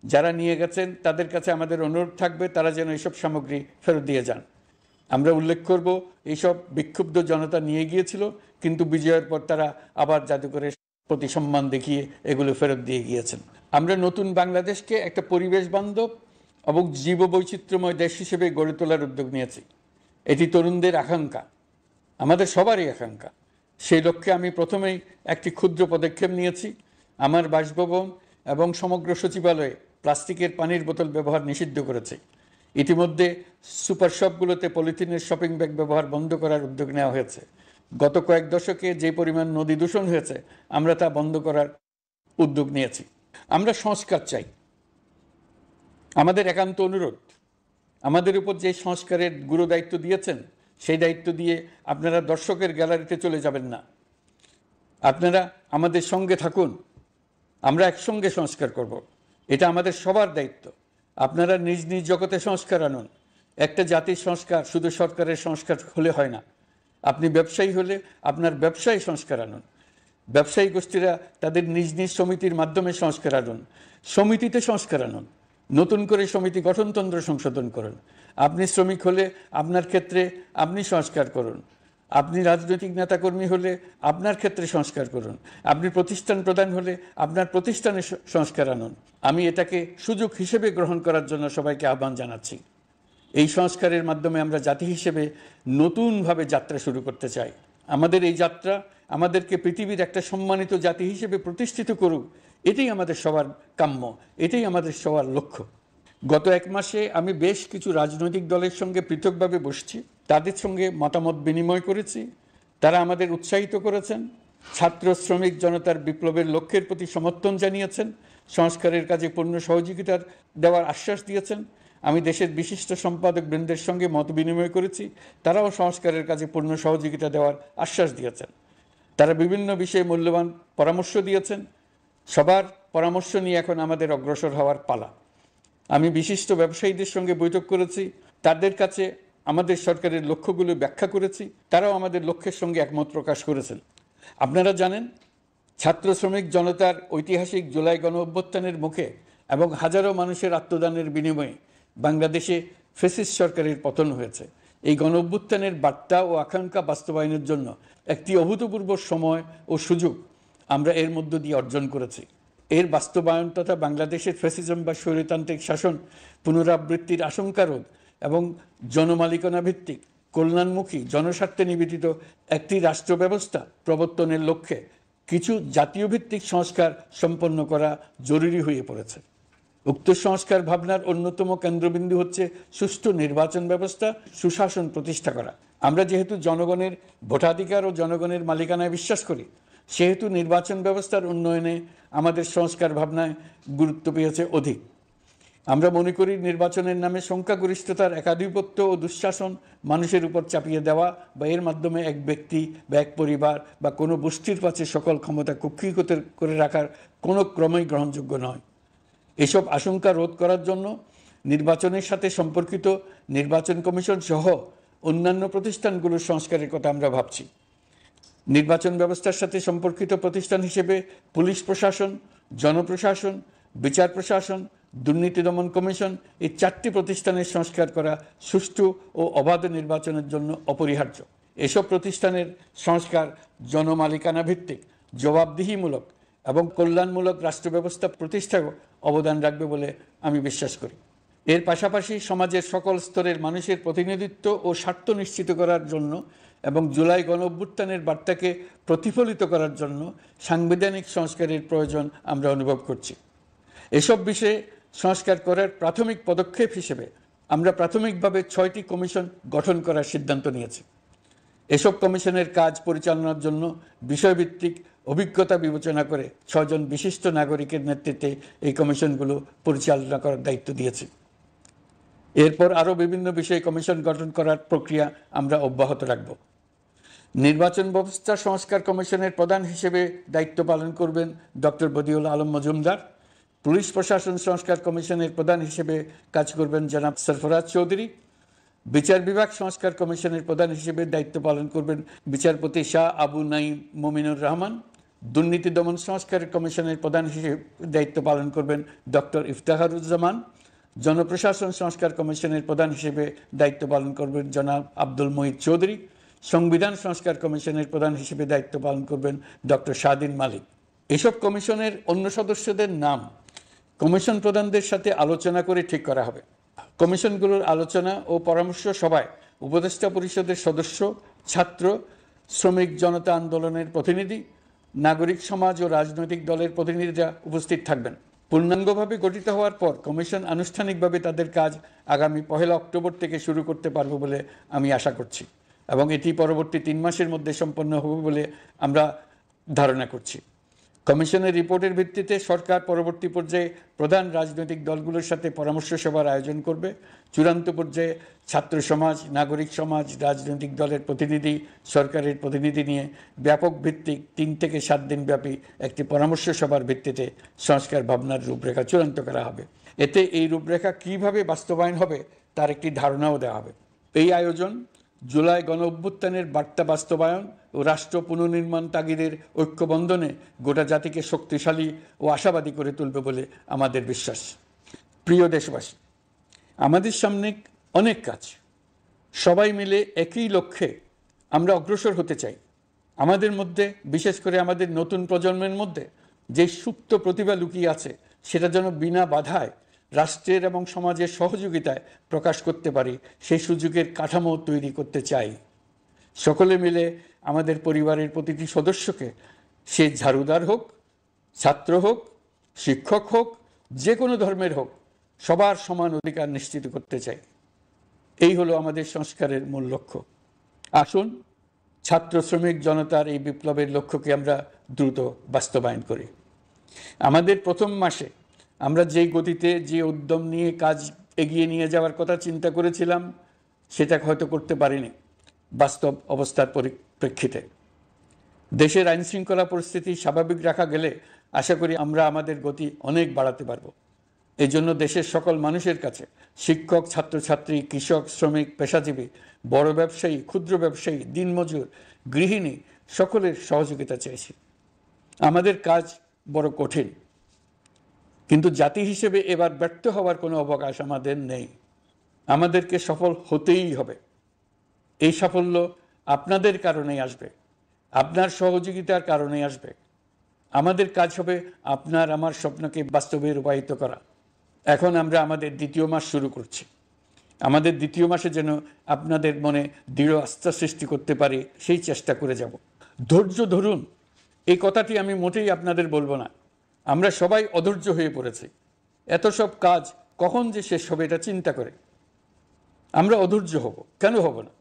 S1: যারা নিয়ে গেছেন তাদের কাছে আমাদের অনুরোধ থাকবে তারা যেন এইসব সামগ্রী ফেরত দিয়ে যান। আমরা উল্লেখ করব এইসব বিক্ষুব্ধ জনতা নিয়ে গিয়েছিল, কিন্তু বিজয়ের পর তারা আবার জাদুঘরের প্রতি সম্মান দেখিয়ে এগুলো ফেরত দিয়ে গিয়েছেন। আমরা নতুন বাংলাদেশকে একটা পরিবেশ বান্ধব এবং জীববৈচিত্র্যময় দেশ হিসেবে গড়ে তোলার উদ্যোগ নিয়েছি। এটি তরুণদের আকাঙ্ক্ষা, আমাদের সবারই আকাঙ্ক্ষা। সেই লক্ষ্যে আমি প্রথমেই একটি ক্ষুদ্র পদক্ষেপ নিয়েছি। আমার বাসভবন এবং সমগ্র সচিবালয়ে প্লাস্টিকের পানির বোতল ব্যবহার নিষিদ্ধ করেছে। ইতিমধ্যে সুপার শপগুলোতে পলিথিনের শপিং ব্যাগ ব্যবহার বন্ধ করার উদ্যোগ নেওয়া হয়েছে। গত কয়েক দশকে যে পরিমাণ নদী দূষণ হয়েছে আমরা তা বন্ধ করার উদ্যোগ নিয়েছি। আমরা সংস্কার চাই। আমাদের একান্ত অনুরোধ, আমাদের উপর যে সংস্কারের গুরু দায়িত্ব দিয়েছেন সেই দায়িত্ব দিয়ে আপনারা দর্শকের গ্যালারিতে চলে যাবেন না। আপনারা আমাদের সঙ্গে থাকুন, আমরা একসঙ্গে সংস্কার করব। এটা আমাদের সবার দায়িত্ব। আপনারা নিজ নিজ জগতে সংস্কার আনুন। একটা জাতির সংস্কার শুধু সরকারের সংস্কার হলে হয় না। আপনি ব্যবসায়ী হলে আপনার ব্যবসায়ী সংস্কার আনুন। ব্যবসায়ী গোষ্ঠীরা তাদের নিজ নিজ সমিতির মাধ্যমে সংস্কার আনুন। সমিতিতে সংস্কার আনুন। নতুন করে সমিতি গঠনতন্ত্র সংশোধন করুন। আপনি শ্রমিক হলে আপনার ক্ষেত্রে আপনি সংস্কার করুন। আপনি রাজনৈতিক নেতাকর্মী হলে আপনার ক্ষেত্রে সংস্কার করুন। আপনি প্রতিষ্ঠান প্রধান হলে আপনার প্রতিষ্ঠানে সংস্কার আনুন। আমি এটাকে সুযোগ হিসেবে গ্রহণ করার জন্য সবাইকে আহ্বান জানাচ্ছি। এই সংস্কারের মাধ্যমে আমরা জাতি হিসেবে নতুনভাবে যাত্রা শুরু করতে চাই। আমাদের এই যাত্রা আমাদেরকে পৃথিবীর একটা সম্মানিত জাতি হিসেবে প্রতিষ্ঠিত করুক, এটাই আমাদের সবার কাম্য, এটাই আমাদের সবার লক্ষ্য। গত এক মাসে আমি বেশ কিছু রাজনৈতিক দলের সঙ্গে পৃথকভাবে বসছি, তাদের সঙ্গে মতামত বিনিময় করেছি। তারা আমাদের উৎসাহিত করেছেন, ছাত্র শ্রমিক জনতার বিপ্লবের লক্ষ্যের প্রতি সমর্থন জানিয়েছেন, সংস্কারের কাজে পূর্ণ সহযোগিতার দেওয়ার আশ্বাস দিয়েছেন। আমি দেশের বিশিষ্ট সম্পাদক বৃন্দের সঙ্গে মত বিনিময় করেছি, তারাও সংস্কারের কাজে পূর্ণ সহযোগিতা দেওয়ার আশ্বাস দিয়েছেন। তারা বিভিন্ন বিষয়ে মূল্যবান পরামর্শ দিয়েছেন। সবার পরামর্শ নিয়ে এখন আমাদের অগ্রসর হওয়ার পালা। আমি বিশিষ্ট ব্যবসায়ীদের সঙ্গে বৈঠক করেছি, তাদের কাছে আমাদের সরকারের লক্ষ্যগুলো ব্যাখ্যা করেছি, তারাও আমাদের লক্ষ্যের সঙ্গে একমত প্রকাশ করেছেন। আপনারা জানেন, ছাত্র শ্রমিক জনতার ঐতিহাসিক জুলাই গণ অভ্যুত্থানের মুখে এবং হাজারো মানুষের আত্মদানের বিনিময়ে বাংলাদেশে ফ্যাসিস্ট সরকারের পতন হয়েছে। এই গণ অভ্যুত্থানের বার্তা ও আকাঙ্ক্ষা বাস্তবায়নের জন্য একটি অভূতপূর্ব সময় ও সুযোগ আমরা এর মধ্য দিয়ে অর্জন করেছি। এর বাস্তবায়ন তথা বাংলাদেশের ফ্যাসিজম বা স্বৈরতান্ত্রিক শাসন পুনরাবৃত্তির আশঙ্কা রোধ এবং জনমালিকানা ভিত্তিক কল্যাণমুখী জনস্বার্থে নিবেদিত একটি রাষ্ট্র ব্যবস্থা প্রবর্তনের লক্ষ্যে কিছু জাতীয় ভিত্তিক সংস্কার সম্পন্ন করা জরুরি হয়ে পড়েছে। উক্ত সংস্কার ভাবনার অন্যতম কেন্দ্রবিন্দু হচ্ছে সুষ্ঠু নির্বাচন ব্যবস্থা, সুশাসন প্রতিষ্ঠা করা। আমরা যেহেতু জনগণের ভোটাধিকার ও জনগণের মালিকানায় বিশ্বাস করি, সেহেতু নির্বাচন ব্যবস্থার উন্নয়নে আমাদের সংস্কার ভাবনায় গুরুত্ব পেয়েছে অধিক। আমরা মনে করি নির্বাচনের নামে সংখ্যাগরিষ্ঠতার একাধিপত্য ও দুঃশাসন মানুষের উপর চাপিয়ে দেওয়া বা এর মাধ্যমে এক ব্যক্তি বা এক পরিবার বা কোনো গোষ্ঠীর কাছে সকল ক্ষমতা কক্ষীগত করে রাখার কোনো ক্রমেই গ্রহণযোগ্য নয়। এসব আশঙ্কা রোধ করার জন্য নির্বাচনের সাথে সম্পর্কিত নির্বাচন কমিশন সহ অন্যান্য প্রতিষ্ঠানগুলোর সংস্কারের কথা আমরা ভাবছি। নির্বাচন ব্যবস্থার সাথে সম্পর্কিত প্রতিষ্ঠান হিসেবে পুলিশ প্রশাসন, জনপ্রশাসন, বিচার প্রশাসন, দুর্নীতি দমন কমিশন এই 4টি প্রতিষ্ঠানের সংস্কার করা সুষ্ঠু ও অবাধ নির্বাচনের জন্য অপরিহার্য। এসব প্রতিষ্ঠানের সংস্কার জনমালিকানা ভিত্তিক, জবাবদিহিমূলক এবং কল্যাণমূলক রাষ্ট্র ব্যবস্থা প্রতিষ্ঠায় অবদান রাখবে বলে আমি বিশ্বাস করি। এর পাশাপাশি সমাজের সকল স্তরের মানুষের প্রতিনিধিত্ব ও স্বার্থ নিশ্চিত করার জন্য এবং জুলাই গণ অভ্যুত্থানের বার্তাকে প্রতিফলিত করার জন্য সাংবিধানিক সংস্কারের প্রয়োজন আমরা অনুভব করছি। এসব বিষয়ে সংস্কার করার প্রাথমিক পদক্ষেপ হিসেবে আমরা প্রাথমিকভাবে 6টি কমিশন গঠন করার সিদ্ধান্ত নিয়েছি। এসব কমিশনের কাজ পরিচালনার জন্য বিষয়ভিত্তিক অভিজ্ঞতা বিবেচনা করে 6 জন বিশিষ্ট নাগরিকের নেতৃত্বে এই কমিশনগুলো পরিচালনা করার দায়িত্ব দিয়েছি। এরপর আরও বিভিন্ন বিষয়ে কমিশন গঠন করার প্রক্রিয়া আমরা অব্যাহত রাখব। নির্বাচন ব্যবস্থা সংস্কার কমিশনের প্রধান হিসেবে দায়িত্ব পালন করবেন ডক্টর বদিউল আলম মজুমদার। পুলিশ প্রশাসন সংস্কার কমিশনের প্রধান হিসেবে কাজ করবেন জনাব সরফরাজ চৌধুরী। বিচার বিভাগ সংস্কার কমিশনের প্রধান হিসেবে দায়িত্ব পালন করবেন বিচারপতি শাহ আবু নাঈম মুমিনুর রহমান। দুর্নীতি দমন সংস্কার কমিশনের প্রধান হিসেবে দায়িত্ব পালন করবেন ডক্টর ইফতেখারুজ্জামান। জনপ্রশাসন সংস্কার কমিশনের প্রধান হিসেবে দায়িত্ব পালন করবেন জনাব আব্দুল মুহিত চৌধুরী। সংবিধান সংস্কার কমিশনের প্রধান হিসেবে দায়িত্ব পালন করবেন ডক্টর শাহদিন মালিক। এসব কমিশনের অন্য সদস্যদের নাম কমিশন প্রধানদের সাথে আলোচনা করে ঠিক করা হবে। কমিশনগুলোর আলোচনা ও পরামর্শ সভায় উপদেষ্টা পরিষদের সদস্য, ছাত্র, শ্রমিক জনতা আন্দোলনের প্রতিনিধি, নাগরিক সমাজ ও রাজনৈতিক দলের প্রতিনিধিরা উপস্থিত থাকবেন। পূর্ণাঙ্গভাবে গঠিত হওয়ার পর কমিশন আনুষ্ঠানিকভাবে তাদের কাজ আগামী 1 অক্টোবর থেকে শুরু করতে পারবে বলে আমি আশা করছি। এবং এটি পরবর্তী 3 মাসের মধ্যে সম্পন্ন হবে বলে আমরা ধারণা করছি। কমিশনের রিপোর্টের ভিত্তিতে সরকার পরবর্তী পর্যায়ে প্রধান রাজনৈতিক দলগুলোর সাথে পরামর্শ সভার আয়োজন করবে। চূড়ান্ত পর্যায়ে ছাত্র সমাজ, নাগরিক সমাজ, রাজনৈতিক দলের প্রতিনিধি, সরকারের প্রতিনিধি নিয়ে ব্যাপক ভিত্তিক 3 থেকে 7 দিন ব্যাপী একটি পরামর্শ সভার ভিত্তিতে সংস্কার ভাবনার রূপরেখা চূড়ান্ত করা হবে। এতে এই রূপরেখা কিভাবে বাস্তবায়ন হবে তার একটি ধারণাও দেওয়া হবে। এই আয়োজন জুলাই গণ অভ্যুত্থানের বার্তা বাস্তবায়ন ও রাষ্ট্র পুনর্নির্মাণ তাগিদের ঐক্যবন্ধনে গোটা জাতিকে শক্তিশালী ও আশাবাদী করে তুলবে বলে আমাদের বিশ্বাস। প্রিয় দেশবাসী, আমাদের সামনে অনেক কাজ। সবাই মিলে একই লক্ষ্যে আমরা অগ্রসর হতে চাই। আমাদের মধ্যে, বিশেষ করে আমাদের নতুন প্রজন্মের মধ্যে যে সুপ্ত প্রতিভা লুকিয়ে আছে, সেটা যেন বিনা বাধায় রাষ্ট্রের এবং সমাজের সহযোগিতায় প্রকাশ করতে পারি, সেই সুযোগের কাঠামো তৈরি করতে চাই। সকলে মিলে আমাদের পরিবারের প্রতিটি সদস্যকে, সে ঝাড়ুদার হোক, ছাত্র হোক, শিক্ষক হোক, যে কোনো ধর্মের হোক, সবার সমান অধিকার নিশ্চিত করতে চাই। এই হলো আমাদের সংস্কারের মূল লক্ষ্য। আসুন ছাত্র শ্রমিক জনতার এই বিপ্লবের লক্ষ্যকে আমরা দ্রুত বাস্তবায়ন করি। আমাদের প্রথম মাসে আমরা যেই গতিতে, যে উদ্যম নিয়ে কাজ এগিয়ে নিয়ে যাওয়ার কথা চিন্তা করেছিলাম, সেটা হয়তো করতে পারিনি বাস্তব অবস্থার পরিপ্রেক্ষিতে। দেশের আইনশৃঙ্খলা পরিস্থিতি স্বাভাবিক রাখা গেলে আশা করি আমরা আমাদের গতি অনেক বাড়াতে পারব। এই জন্য দেশের সকল মানুষের কাছে, শিক্ষক, ছাত্রছাত্রী, কৃষক, শ্রমিক, পেশাজীবী, বড় ব্যবসায়ী, ক্ষুদ্র ব্যবসায়ী, দিনমজুর, গৃহিণী, সকলের সহযোগিতা চাইছি। আমাদের কাজ বড় কঠিন, কিন্তু জাতি হিসেবে এবার ব্যর্থ হওয়ার কোনো অবকাশ আমাদের নেই। আমাদেরকে সফল হতেই হবে। এই সাফল্য আপনাদের কারণেই আসবে, আপনার সহযোগিতার কারণেই আসবে। আমাদের কাজ হবে আপনার আমার স্বপ্নকে বাস্তবে রূপায়িত করা। এখন আমরা আমাদের 2য় মাস শুরু করছি। আমাদের 2য় মাসে যেন আপনাদের মনে দৃঢ় আস্থা সৃষ্টি করতে পারি, সেই চেষ্টা করে যাব। ধৈর্য ধরুন, এই কথাটি আমি মোটেই আপনাদের বলবো না। আমরা সবাই অধৈর্য হয়ে পড়েছি। এত সব কাজ কখন যে শেষ হবে এটা চিন্তা করে আমরা অধৈর্য হব, কেন হব না?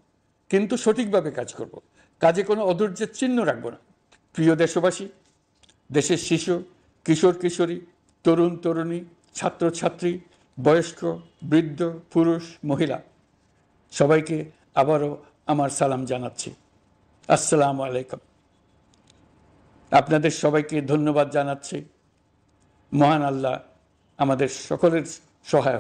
S1: কিন্তু সঠিকভাবে কাজ করব, কাজে কোনো অধৈর্যের চিহ্ন রাখব না। প্রিয় দেশবাসী, দেশের শিশু, কিশোর কিশোরী, তরুণ তরুণী, ছাত্রছাত্রী, বয়স্ক, বৃদ্ধ, পুরুষ, মহিলা, সবাইকে আবারও আমার সালাম জানাচ্ছি। আসসালামু আলাইকুম। আপনাদের সবাইকে ধন্যবাদ জানাচ্ছি। মহান আল্লাহ আমাদের সকলের সহায়